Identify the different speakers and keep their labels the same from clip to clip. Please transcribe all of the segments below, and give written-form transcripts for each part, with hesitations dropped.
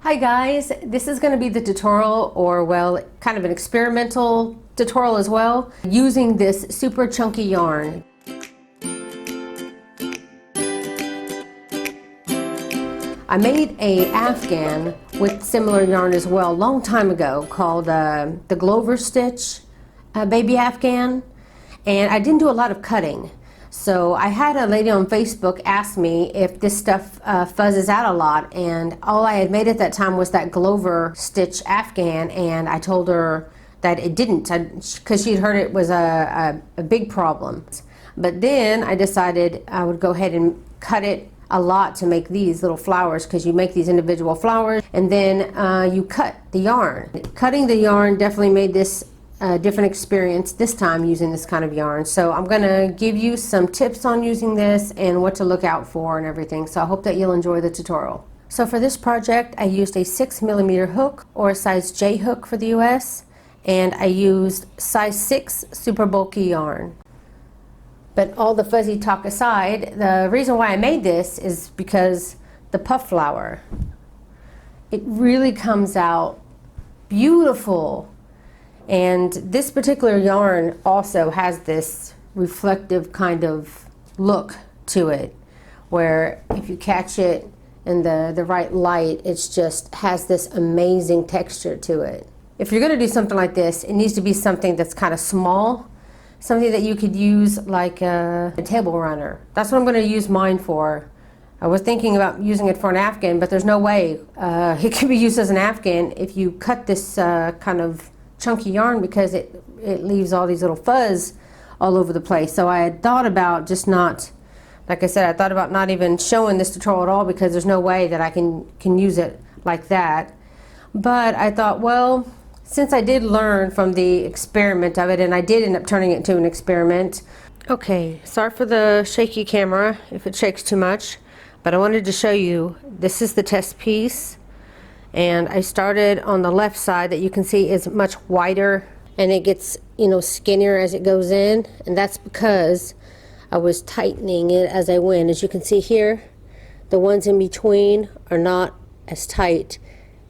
Speaker 1: Hi guys, this is going to be the tutorial, or well, kind of an experimental tutorial as well, using this super chunky yarn. I made a afghan with similar yarn as well a long time ago called the Glover Stitch baby afghan, and I didn't do a lot of cutting. So I had a lady on Facebook ask me if this stuff fuzzes out a lot, and all I had made at that time was that Glover Stitch afghan, and I told her that it didn't, because she'd heard it was a big problem. But then I decided I would go ahead and cut it a lot to make these little flowers, because you make these individual flowers and then you cut the yarn. Cutting the yarn definitely made this a different experience this time using this kind of yarn. So I'm going to give you some tips on using this and what to look out for and everything. So I hope that you'll enjoy the tutorial. So for this project I used a 6mm hook, or a size J hook for the US, and I used size 6 super bulky yarn. But all the fuzzy talk aside, the reason why I made this is because the puff flower, it really comes out beautiful. And this particular yarn also has this reflective kind of look to it, where if you catch it in the right light, it's just has this amazing texture to it. If you're going to do something like this, it needs to be something that's kind of small, something that you could use like a table runner. That's what I'm going to use mine for. I was thinking about using it for an afghan, but there's no way it can be used as an afghan if you cut this kind of chunky yarn, because it leaves all these little fuzz all over the place. So I had thought about just not, like I said, I thought about not even showing this tutorial at all, because there's no way that I can use it like that. But I thought, well, since I did learn from the experiment of it, and I did end up turning it into an experiment. Okay, sorry for the shaky camera if it shakes too much, but I wanted to show you, this is the test piece. And I started on the left side, that you can see is much wider, and it gets, you know, skinnier as it goes in, and that's because I was tightening it as I went. As you can see here, the ones in between are not as tight,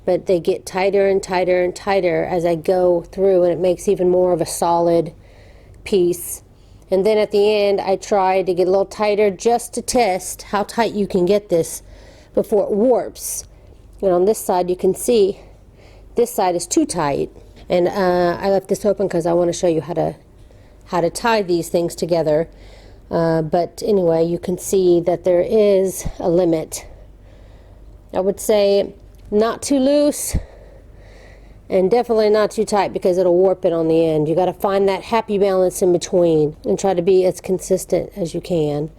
Speaker 1: but they get tighter and tighter and tighter as I go through, and it makes even more of a solid piece. And then at the end I tried to get a little tighter, just to test how tight you can get this before it warps. And on this side you can see this side is too tight, and I left this open because I want to show you how to tie these things together. But anyway, you can see that there is a limit. I would say not too loose and definitely not too tight, because it'll warp it on the end. You got to find that happy balance in between and try to be as consistent as you can.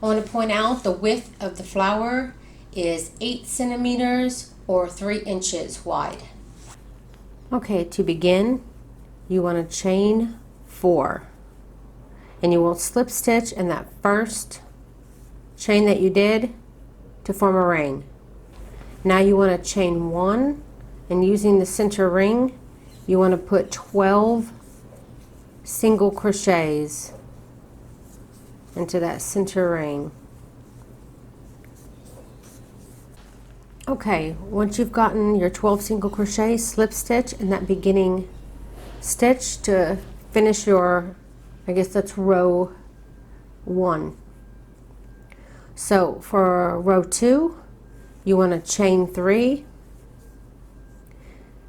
Speaker 1: I want to point out the width of the flower is 8 centimeters or 3 inches wide. Okay, to begin, you want to chain 4, and you will slip stitch in that first chain that you did to form a ring. Now you want to chain 1, and using the center ring you want to put 12 single crochets into that center ring. Okay, once you've gotten your 12 single crochet, slip stitch in that beginning stitch to finish your, I guess that's row 1. So for row 2, you want to chain 3,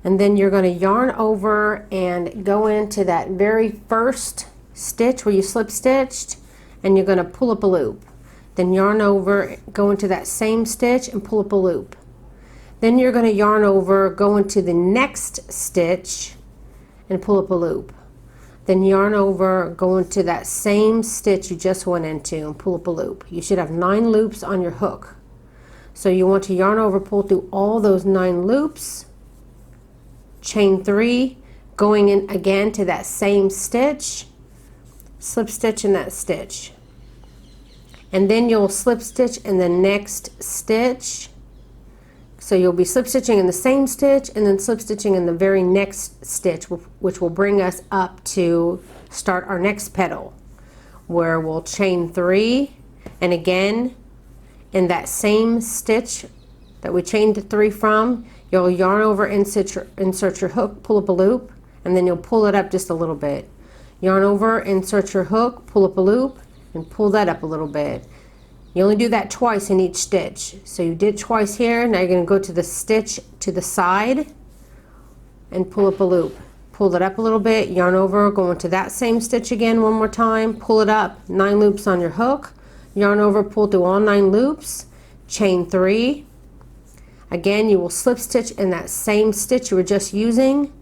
Speaker 1: and then you're going to yarn over and go into that very first stitch where you slip stitched, and you're going to pull up a loop. Then yarn over, go into that same stitch and pull up a loop. Then you're going to yarn over, go into the next stitch and pull up a loop. Then yarn over, go into that same stitch you just went into and pull up a loop. You should have 9 loops on your hook. So you want to yarn over, pull through all those 9 loops, chain 3, going in again to that same stitch, slip stitch in that stitch. And then you'll slip stitch in the next stitch. So you'll be slip stitching in the same stitch and then slip stitching in the very next stitch, which will bring us up to start our next petal, where we'll chain 3, and again in that same stitch that we chained 3 from, you'll yarn over, insert your hook, pull up a loop, and then you'll pull it up just a little bit. Yarn over, insert your hook, pull up a loop, and pull that up a little bit. You only do that twice in each stitch. So you did twice here, now you're going to go to the stitch to the side and pull up a loop. Pull it up a little bit, yarn over, go into that same stitch again one more time, pull it up, 9 loops on your hook, yarn over, pull through all 9 loops, chain 3. Again, you will slip stitch in that same stitch you were just using,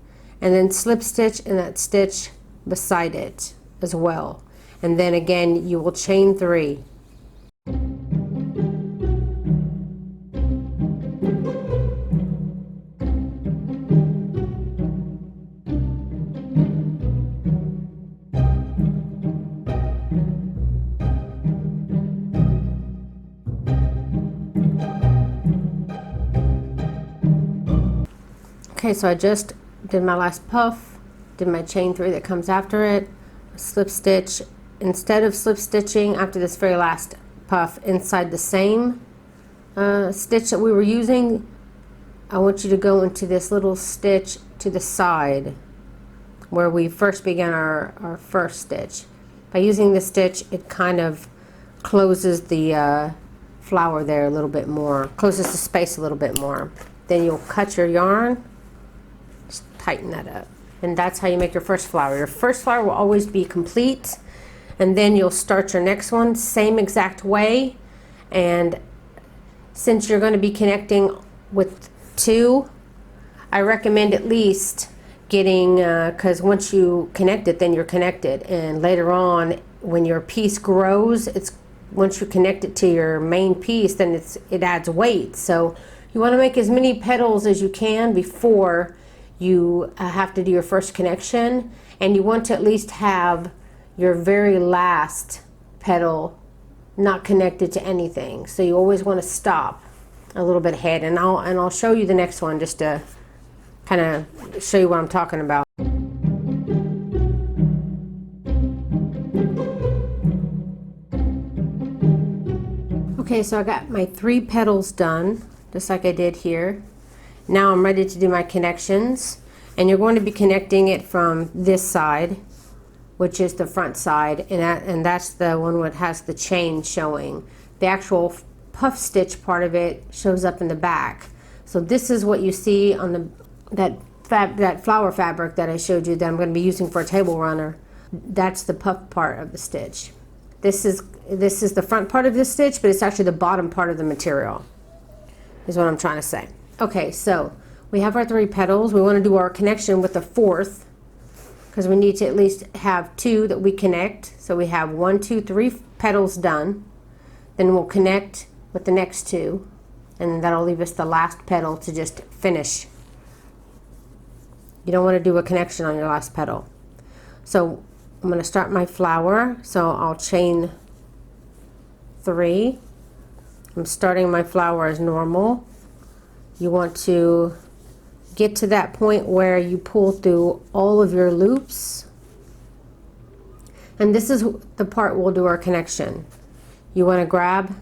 Speaker 1: and then slip stitch in that stitch beside it as well. And then again, you will chain 3. Okay, so I just did my last puff, did my chain 3 that comes after it, slip stitch. Instead of slip stitching after this very last puff inside the same stitch that we were using, I want you to go into this little stitch to the side where we first began our first stitch. By using this stitch, it kind of closes the flower there a little bit more, closes the space a little bit more. Then you'll cut your yarn, just tighten that up. And that's how you make your first flower. Your first flower will always be complete, and then you'll start your next one same exact way. And since you're going to be connecting with 2, I recommend at least getting, because once you connect it, then you're connected, and later on when your piece grows, once you connect it to your main piece, then it adds weight. So you want to make as many petals as you can before you have to do your first connection, and you want to at least have your very last petal not connected to anything. So you always want to stop a little bit ahead, and I'll show you the next one just to kind of show you what I'm talking about. Okay, so I got my 3 petals done, just like I did here. Now I'm ready to do my connections, and you're going to be connecting it from this side, which is the front side, and that's the one that has the chain showing. The actual puff stitch part of it shows up in the back. So this is what you see on that flower fabric that I showed you that I'm going to be using for a table runner. That's the puff part of the stitch. This is the front part of this stitch, but it's actually the bottom part of the material, is what I'm trying to say. Okay, so we have our 3 petals. We want to do our connection with the 4th, because we need to at least have 2 that we connect. So we have 1, 2, 3 petals done. Then we'll connect with the next 2, and that'll leave us the last petal to just finish. You don't want to do a connection on your last petal. So I'm going to start my flower, so I'll chain 3. I'm starting my flower as normal. You want to get to that point where you pull through all of your loops, and this is the part we'll do our connection. You want to grab,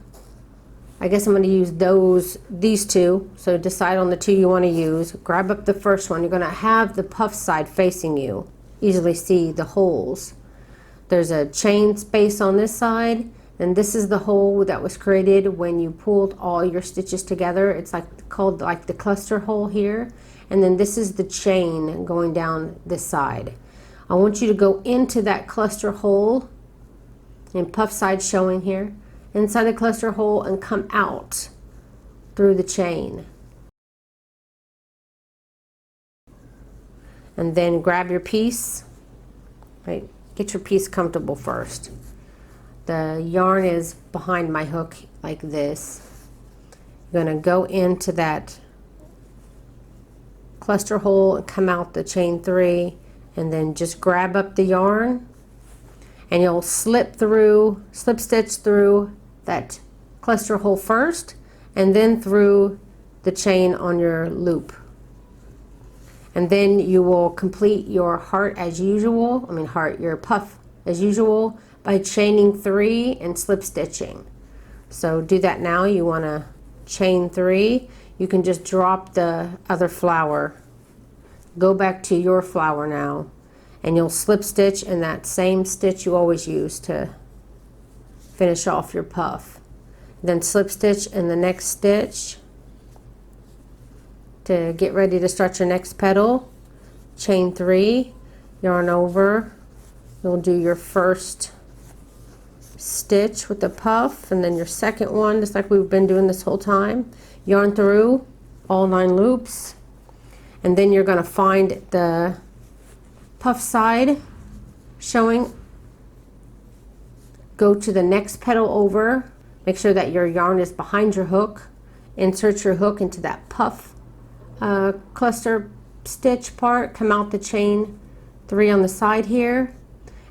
Speaker 1: I guess I'm going to use these 2, so decide on the 2 you want to use. Grab up the first one. You're going to have the puff side facing you. Easily see the holes. There's a chain space on this side, and this is the hole that was created when you pulled all your stitches together. It's called the cluster hole here, and then this is the chain going down this side. I want you to go into that cluster hole, and puff side showing here, inside the cluster hole, and come out through the chain. And then grab your piece, right? Get your piece comfortable first. The yarn is behind my hook like this. You're going to go into that cluster hole and come out the chain 3, and then just grab up the yarn, and you'll slip stitch through that cluster hole first, and then through the chain on your loop. And then you will complete your heart as usual, your puff as usual, by chaining 3 and slip stitching. So do that now. You want to chain 3. you can just drop the other flower, go back to your flower now, and you'll slip stitch in that same stitch you always use to finish off your puff. Then slip stitch in the next stitch to get ready to start your next petal. Chain 3, yarn over, you'll do your first stitch with the puff, and then your second one, just like we've been doing this whole time. Yarn through all 9 loops, and then you're going to find the puff side showing. Go to the next petal over, make sure that your yarn is behind your hook, insert your hook into that puff cluster stitch part, come out the chain 3 on the side here,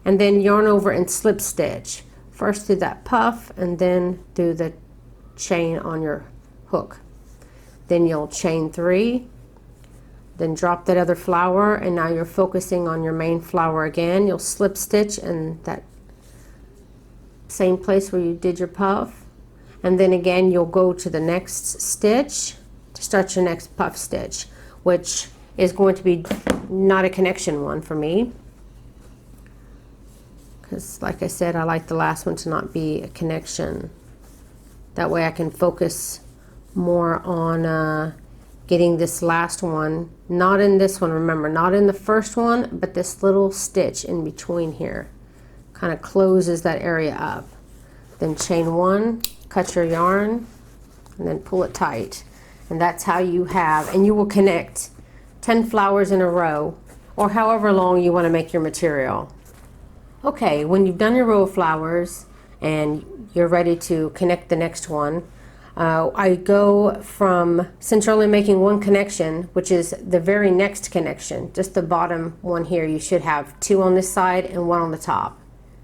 Speaker 1: and then yarn over and slip stitch. First do that puff and then do the chain on your hook. Then you'll chain 3, then drop that other flower, and now you're focusing on your main flower again. You'll slip stitch in that same place where you did your puff, and then again you'll go to the next stitch to start your next puff stitch, which is going to be not a connection one for me, because like I said, I like the last one to not be a connection. That way I can focus more on getting this last one, not in this one, remember, not in the first one, but this little stitch in between here kind of closes that area up. Then chain 1, cut your yarn, and then pull it tight. And that's how you have, and you will connect 10 flowers in a row, or however long you want to make your material. Okay, when you've done your row of flowers and you're ready to connect the next one, I go from, since you're only making one connection, which is the very next connection, just the bottom one here, you should have 2 on this side and 1 on the top.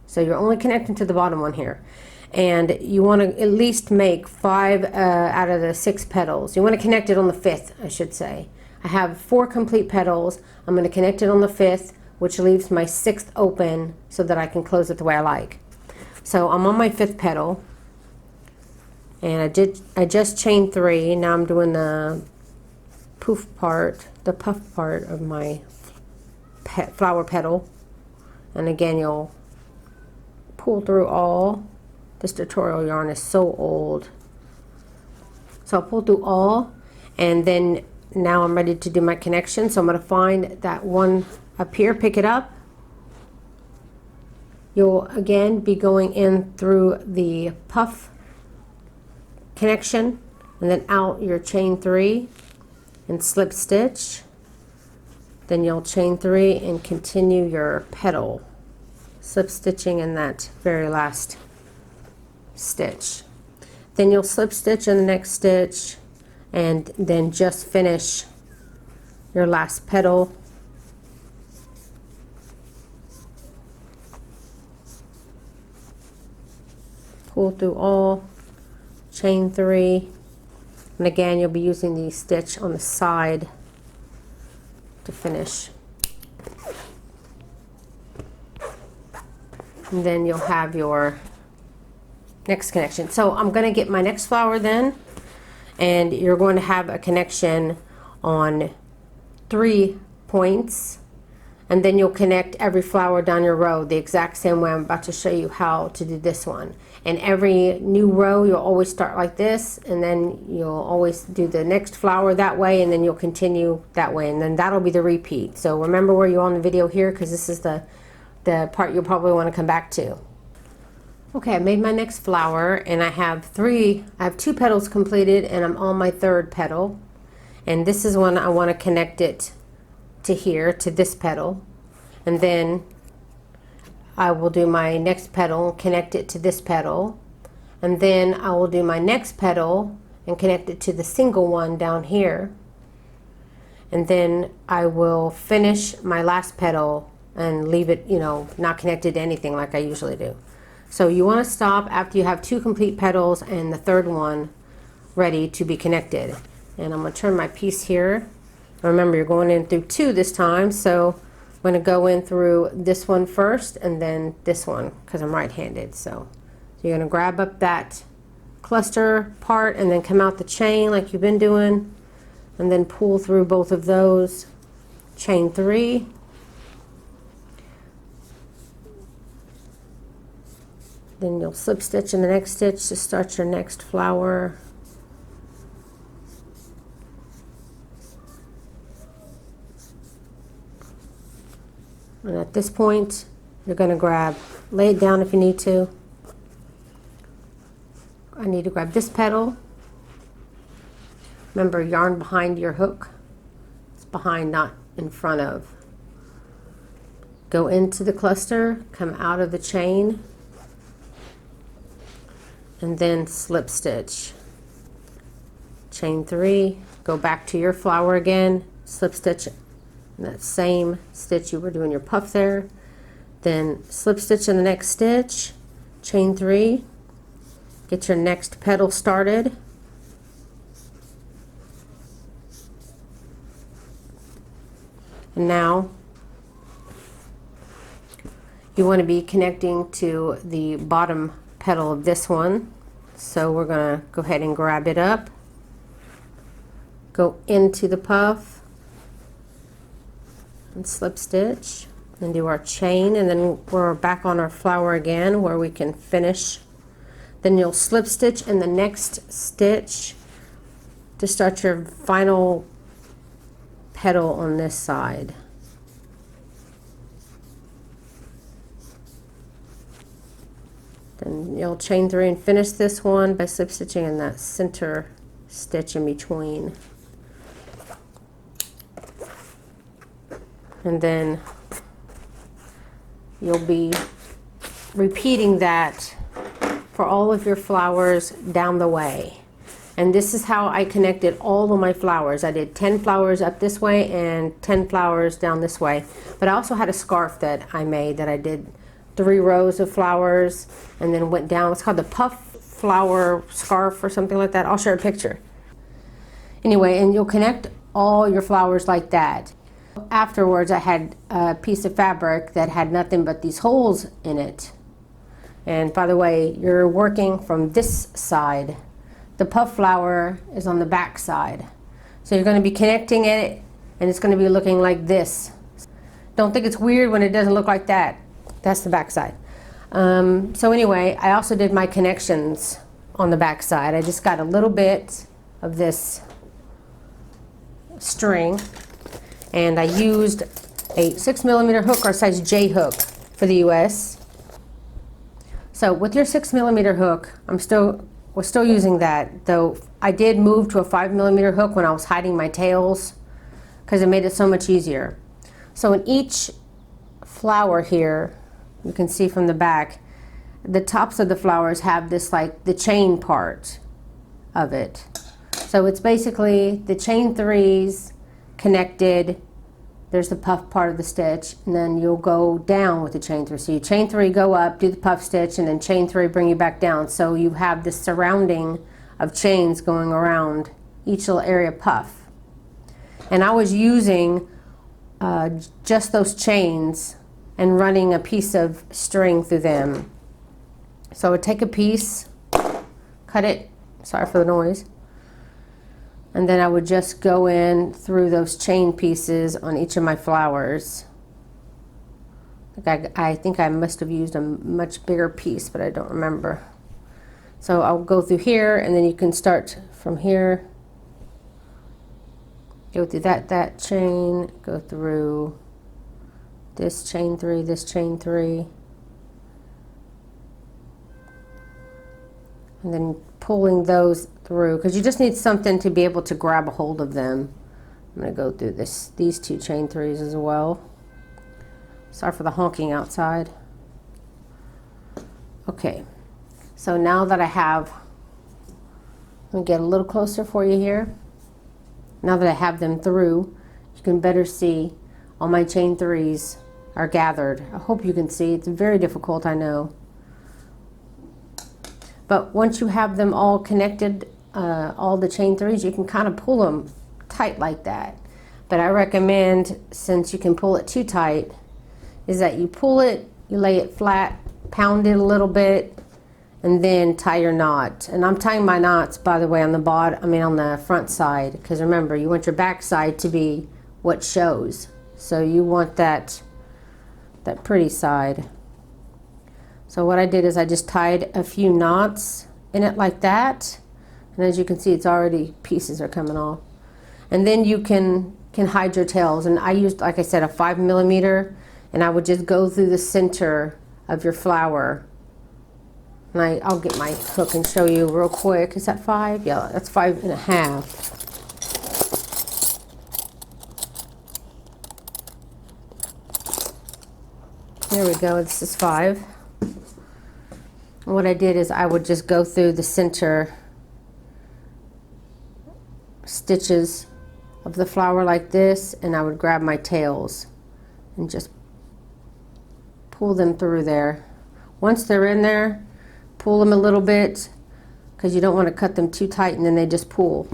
Speaker 1: So you're only connecting to the bottom one here. And you want to at least make 5 out of the 6 petals. You want to connect it on the 5th, I should say. I have 4 complete petals. I'm going to connect it on the 5th, which leaves my 6th open so that I can close it the way I like. So I'm on my 5th petal, and I just chained 3. Now I'm doing the puff part of my flower petal. And again, you'll pull through all. This tutorial yarn is so old. So I'll pull through all, and then now I'm ready to do my connection. So I'm going to find that one up here, pick it up. You'll again be going in through the puff connection, and then out your chain 3 and slip stitch. Then you'll chain 3 and continue your petal, slip stitching in that very last stitch. Then you'll slip stitch in the next stitch, and then just finish your last petal. Pull through all, chain 3, and again you'll be using the stitch on the side to finish. And then you'll have your next connection. So I'm going to get my next flower then, and you're going to have a connection on 3 points, and then you'll connect every flower down your row the exact same way I'm about to show you how to do this one. And every new row you'll always start like this, and then you'll always do the next flower that way, and then you'll continue that way, and then that'll be the repeat. So remember where you're on the video here, because this is the part you'll probably want to come back to. Okay, I made my next flower, and I have 2 petals completed, and I'm on my 3rd petal. And this is when I want to connect it to here, to this petal. And then I will do my next petal, connect it to this petal. And then I will do my next petal and connect it to the single one down here. And then I will finish my last petal and leave it, not connected to anything like I usually do. So you want to stop after you have 2 complete petals and the 3rd one ready to be connected. And I'm going to turn my piece here. Remember, you're going in through 2 this time, so I'm going to go in through this one first and then this one, because I'm right-handed. So you're going to grab up that cluster part and then come out the chain like you've been doing, and then pull through both of those. Chain 3, then you'll slip stitch in the next stitch to start your next flower. And at this point, you're going to lay it down if you need to. I need to grab this petal. Remember, yarn behind your hook. It's behind, not in front of. Go into the cluster, come out of the chain, and then slip stitch. Chain 3, go back to your flower again, slip stitch in that same stitch you were doing your puff there, then slip stitch in the next stitch, chain 3, get your next petal started, and now you want to be connecting to the bottom petal of this one, so we're going to go ahead and grab it up, go into the puff and slip stitch and do our chain, and then we're back on our flower again where we can finish. Then you'll slip stitch in the next stitch to start your final petal on this side. Then you'll chain 3 and finish this one by slip stitching in that center stitch in between. And then you'll be repeating that for all of your flowers down the way. And this is how I connected all of my flowers. I did 10 flowers up this way and 10 flowers down this way. But I also had a scarf that I made that I did 3 rows of flowers and then went down. It's called the puff flower scarf or something like that. I'll share a picture. Anyway, and you'll connect all your flowers like that. Afterwards, I had a piece of fabric that had nothing but these holes in it. And by the way, you're working from this side. The puff flower is on the back side. So you're going to be connecting it and it's going to be looking like this. Don't think it's weird when it doesn't look like that. That's the back side. So anyway, I also did my connections on the back side. I just got a little bit of this string and I used a 6mm hook or size J hook for the US. So with your 6mm hook, we're still using that, though I did move to a 5mm hook when I was hiding my tails because it made it so much easier. So in each flower here, you can see from the back, the tops of the flowers have this like the chain part of it. So it's basically the chain 3s connected, there's the puff part of the stitch, and then you'll go down with the chain 3. So you chain 3, go up, do the puff stitch, and then chain 3, bring you back down. So you have this surrounding of chains going around each little area puff. And I was using just those chains and running a piece of string through them. So I would take a piece, cut it, sorry for the noise, and then I would just go in through those chain pieces on each of my flowers. I think I must have used a much bigger piece, but I don't remember. So I'll go through here, and then you can start from here. Go through that chain, go through this chain 3, this chain 3. And then pulling those through, because you just need something to be able to grab a hold of them. I'm going to go through these 2 chain 3s as well. Sorry for the honking outside. Okay, so now that I have, let me get a little closer for you here. Now that I have them through, you can better see all my chain 3s are gathered. I hope you can see. It's very difficult, I know. But once you have them all connected, all the chain 3s, you can kind of pull them tight like that. But I recommend, since you can pull it too tight, is that you pull it, you lay it flat, pound it a little bit, and then tie your knot. And I'm tying my knots, by the way, on the on the front side, because remember, you want your back side to be what shows. So you want that pretty side. So what I did is I just tied a few knots in it like that, and as you can see, it's already, pieces are coming off. And then you can hide your tails. And I used, like I said, a 5mm, and I would just go through the center of your flower. And I'll get my hook and show you real quick. Is that 5? Yeah, that's 5.5. There we go, this is 5. And what I did is I would just go through the center stitches of the flower like this, and I would grab my tails and just pull them through there. Once they're in there, pull them a little bit, because you don't want to cut them too tight and then they just pull.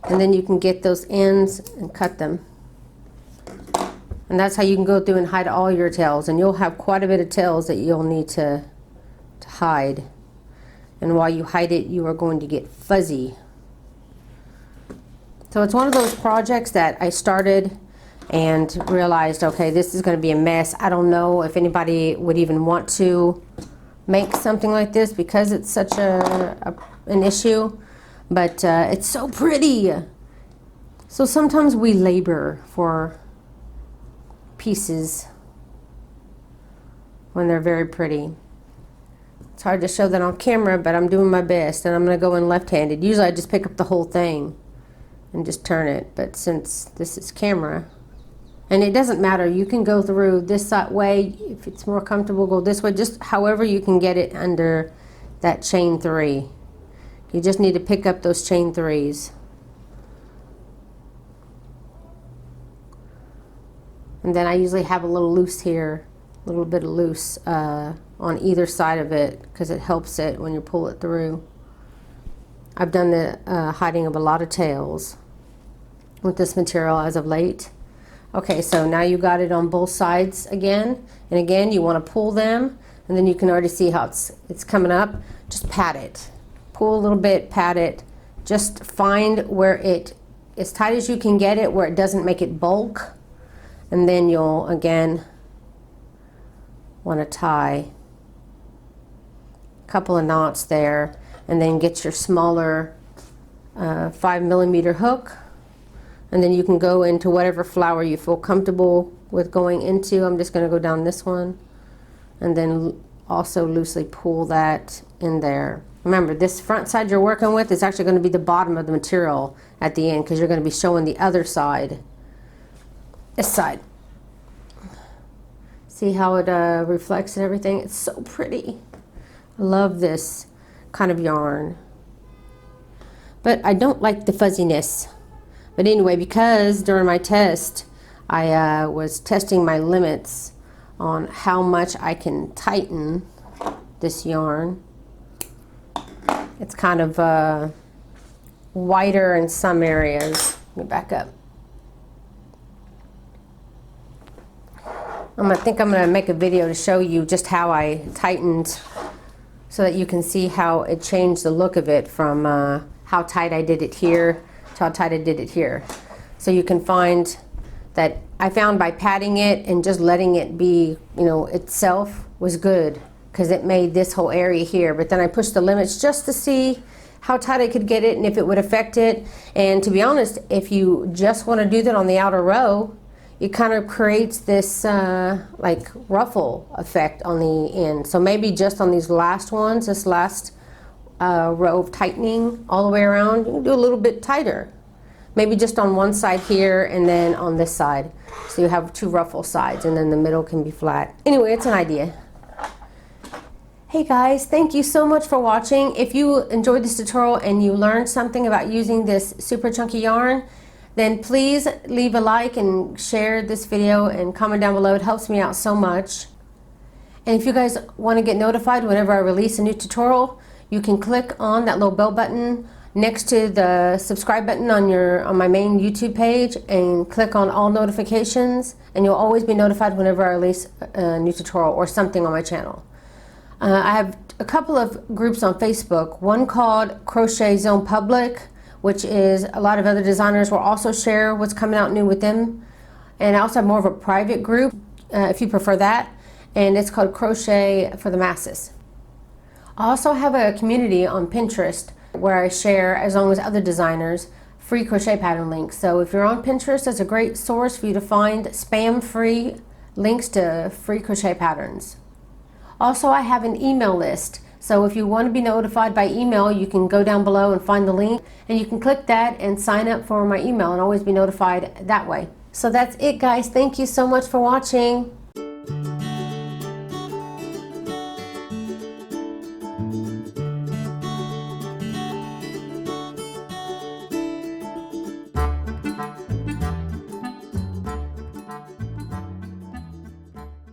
Speaker 1: And then you can get those ends and cut them. And that's how you can go through and hide all your tails, and you'll have quite a bit of tails that you'll need to hide. And while you hide it, you are going to get fuzzy. So it's one of those projects that I started and realized, okay, this is going to be a mess. I don't know if anybody would even want to make something like this because it's such an issue, but it's so pretty. So sometimes we labor for pieces when they're very pretty. It's hard to show that on camera, but I'm doing my best, and I'm going to go in left-handed. Usually I just pick up the whole thing and just turn it, but since this is camera, and it doesn't matter, you can go through this way. If it's more comfortable, go this way, just however you can get it under that chain 3. You just need to pick up those chain 3s. And then I usually have a little loose here, a little bit of loose on either side of it, because it helps it when you pull it through. I've done the hiding of a lot of tails with this material as of late. Okay, so now you got it on both sides again, and again you want to pull them, and then you can already see how it's coming up. Just pat it, pull a little bit, pat it, just find where it, as tight as you can get it, where it doesn't make it bulk, and then you'll again want to tie a couple of knots there, and then get your smaller 5mm hook, and then you can go into whatever flower you feel comfortable with going into. I'm just going to go down this one, and then also loosely pull that in there. Remember, this front side you're working with is actually going to be the bottom of the material at the end, because you're going to be showing the other side, this side. See how it reflects and everything? It's so pretty. I love this kind of yarn, but I don't like the fuzziness. But anyway, because during my test I was testing my limits on how much I can tighten this yarn. It's kind of wider in some areas. Let me back up. I think I'm going to make a video to show you just how I tightened, so that you can see how it changed the look of it from how tight I did it here to how tight I did it here. So you can find that I found by patting it and just letting it be, itself was good, because it made this whole area here. But then I pushed the limits just to see how tight I could get it and if it would affect it. And to be honest, if you just want to do that on the outer row, it kind of creates this like ruffle effect on the end. So maybe just on these last ones, this last row of tightening all the way around, you can do a little bit tighter. Maybe just on one side here and then on this side. So you have 2 ruffle sides, and then the middle can be flat. Anyway, it's an idea. Hey guys, thank you so much for watching. If you enjoyed this tutorial and you learned something about using this super chunky yarn, then please leave a like and share this video and comment down below. It helps me out so much. And if you guys want to get notified whenever I release a new tutorial, you can click on that little bell button next to the subscribe button on my main YouTube page, and click on all notifications, and you'll always be notified whenever I release a new tutorial or something on my channel. I have a couple of groups on Facebook, one called Crochet Zone Public, which is a lot of other designers will also share what's coming out new with them. And I also have more of a private group, if you prefer that, and it's called Crochet for the Masses. I also have a community on Pinterest where I share, as long as other designers, free crochet pattern links. So if you're on Pinterest, that's a great source for you to find spam-free links to free crochet patterns. Also, I have an email list. So if you want to be notified by email, you can go down below and find the link, and you can click that and sign up for my email and always be notified that way. So that's it, guys. Thank you so much for watching.